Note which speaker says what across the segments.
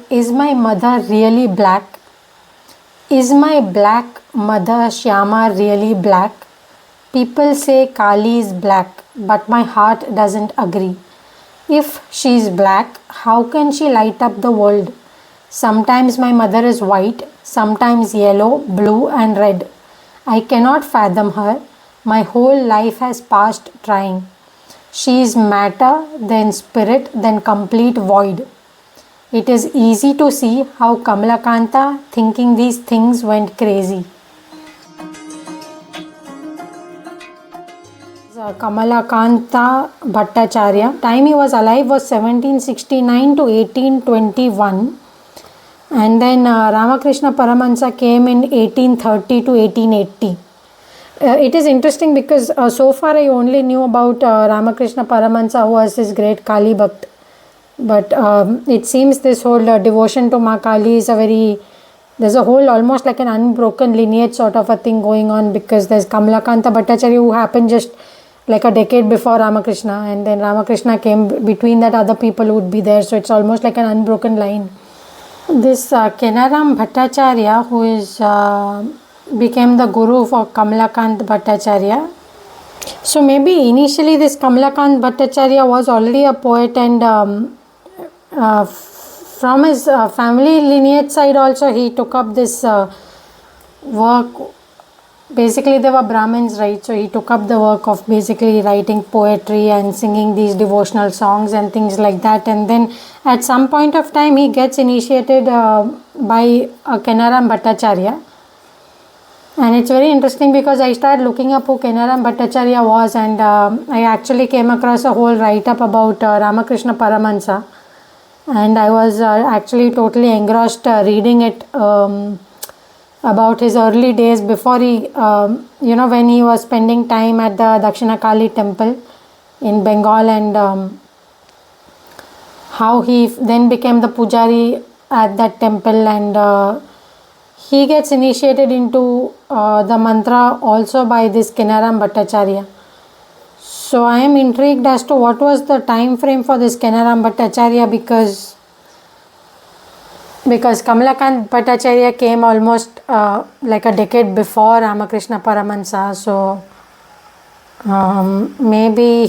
Speaker 1: is my mother really black? Is my black mother Shyama really black? People say Kali is black, but my heart doesn't agree. If she's black, how can she light up the world? Sometimes my mother is white, sometimes yellow, blue, and red. I cannot fathom her. My whole life has passed trying. She is matter, then spirit, then complete void. It is easy to see how Kamalakanta, thinking these things, went crazy. Kamalakanta Bhattacharya. Time he was alive was 1769 to 1821. And then Ramakrishna Paramahansa came in 1830 to 1880. It is interesting because so far I only knew about Ramakrishna Paramahansa, who was this great Kali Bhakt. But it seems this whole devotion to Ma Kali is there's a whole almost like an unbroken lineage sort of a thing going on, because there's Kamalakanta Bhattacharya, who happened just like a decade before Ramakrishna, and then Ramakrishna came between that, other people would be there, so it's almost like an unbroken line. This Kenaram Bhattacharya, who is became the guru for Kamalakant Bhattacharya. So maybe initially this Kamalakant Bhattacharya was already a poet, and from his family lineage side also he took up this work. Basically they were Brahmins, right? So he took up the work of basically writing poetry and singing these devotional songs and things like that. And then at some point of time he gets initiated by Kenaram Bhattacharya. And it's very interesting because I started looking up who Kenaram Bhattacharya was, and I actually came across a whole write-up about Ramakrishna Paramahansa, and I was actually totally engrossed reading it about his early days before he, when he was spending time at the Dakshina Kali temple in Bengal, and how he then became the pujari at that temple, and he gets initiated into the mantra also by this Kenaram Bhattacharya. So I am intrigued as to what was the time frame for this Kenaram Bhattacharya, because Kamalakant Bhattacharya came almost like a decade before Ramakrishna Paramahansa. So maybe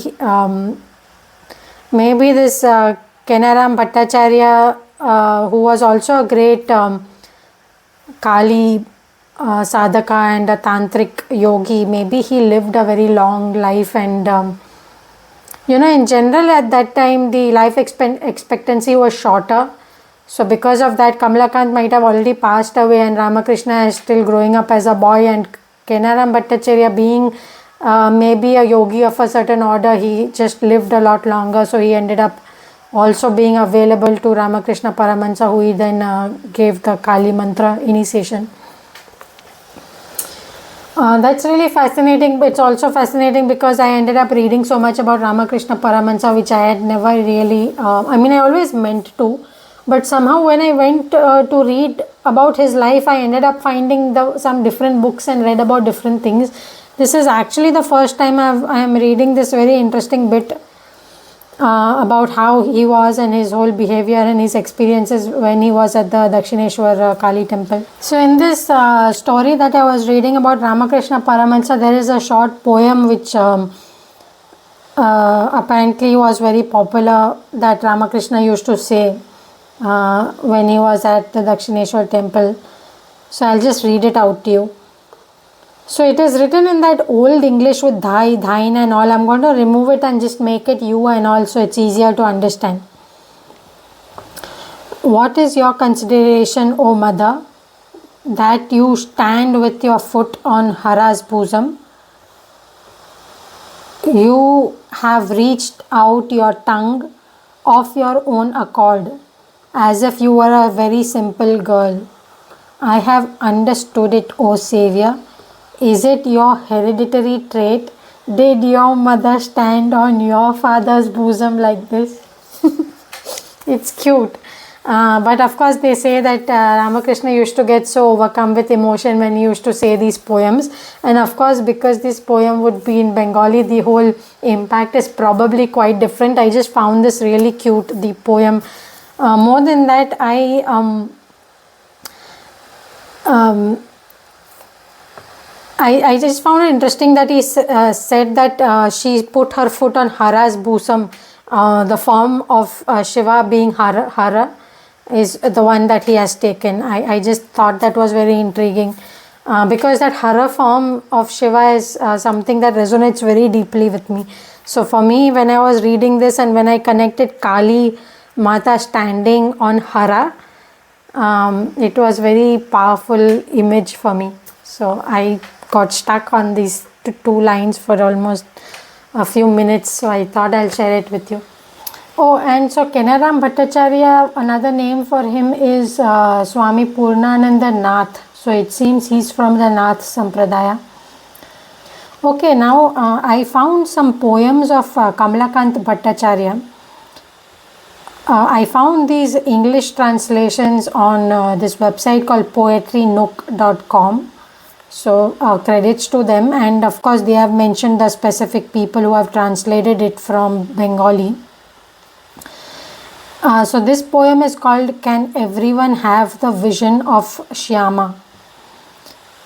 Speaker 1: this Kenaram Bhattacharya, who was also a great Kali sadhaka and a tantric yogi, maybe he lived a very long life, and in general at that time the life expectancy was shorter. So because of that, Kamalakant might have already passed away, and Ramakrishna is still growing up as a boy, and Kenaram Bhattacharya, being maybe a yogi of a certain order, he just lived a lot longer, so he ended up also being available to Ramakrishna Paramahansa, who he then gave the Kali mantra initiation. That's really fascinating. But it's also fascinating because I ended up reading so much about Ramakrishna Paramahansa, which I had never really, I always meant to, but somehow when I went to read about his life, I ended up finding some different books and read about different things. This is actually the first time I am reading this very interesting bit about how he was and his whole behavior and his experiences when he was at the Dakshineshwar Kali temple. So in this story that I was reading about Ramakrishna Paramahansa, there is a short poem which apparently was very popular, that Ramakrishna used to say when he was at the Dakshineshwar temple. So I'll just read it out to you. So it is written in that old English with thai, thine and all. I'm going to remove it and just make it you and all, so it's easier to understand. What is your consideration, O mother, that you stand with your foot on Hara's bosom? You have reached out your tongue of your own accord, as if you were a very simple girl. I have understood it, O Saviour. Is it your hereditary trait? Did your mother stand on your father's bosom like this? It's cute. But of course they say that Ramakrishna used to get so overcome with emotion when he used to say these poems. And of course, because this poem would be in Bengali, the whole impact is probably quite different. I just found this really cute, the poem More than that, I just found it interesting that he said that she put her foot on Hara's bosom. The form of Shiva being Hara is the one that he has taken. I just thought that was very intriguing because that Hara form of Shiva is something that resonates very deeply with me. So for me, when I was reading this and when I connected Kali Mata standing on Hara, it was very powerful image for me. So I got stuck on these two lines for almost a few minutes, so I thought I'll share it with you. Oh, and so Kenaram Bhattacharya, another name for him is Swami Purnananda Nath. So it seems he's from the Nath Sampradaya. Okay, now I found some poems of Kamalakant Bhattacharya. I found these English translations on this website called poetrynook.com. So credits to them, and of course they have mentioned the specific people who have translated it from Bengali. So this poem is called Can Everyone Have the Vision of Shyama?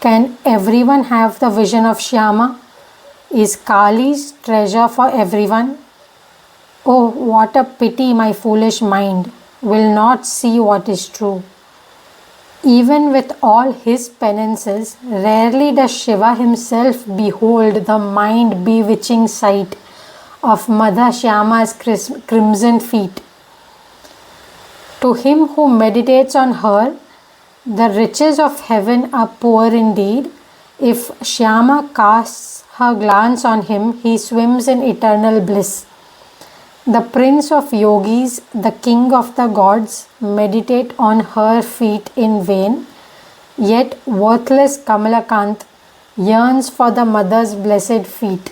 Speaker 1: Can everyone have the vision of Shyama? Is Kali's treasure for everyone? Oh, what a pity my foolish mind will not see what is true. Even with all his penances, rarely does Shiva himself behold the mind-bewitching sight of Mother Shyama's crimson feet. To him who meditates on her, the riches of heaven are poor indeed. If Shyama casts her glance on him, he swims in eternal bliss. The prince of yogis, the king of the gods, meditate on her feet in vain, yet worthless Kamalakant yearns for the mother's blessed feet.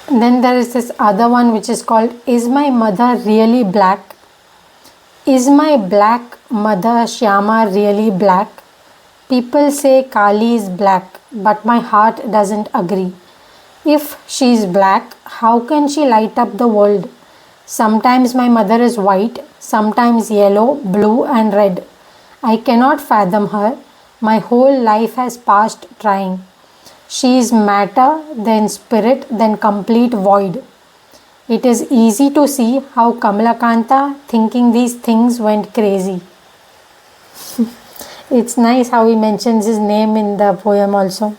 Speaker 1: Then there is this other one which is called Is My Mother Really Black? Is my black mother Shyama really black? People say Kali is black, but my heart doesn't agree. If she is black, how can she light up the world? Sometimes my mother is white, sometimes yellow, blue and red. I cannot fathom her. My whole life has passed trying. She is matter, then spirit, then complete void. It is easy to see how Kamalakanta, thinking these things, went crazy. It's nice how he mentions his name in the poem also.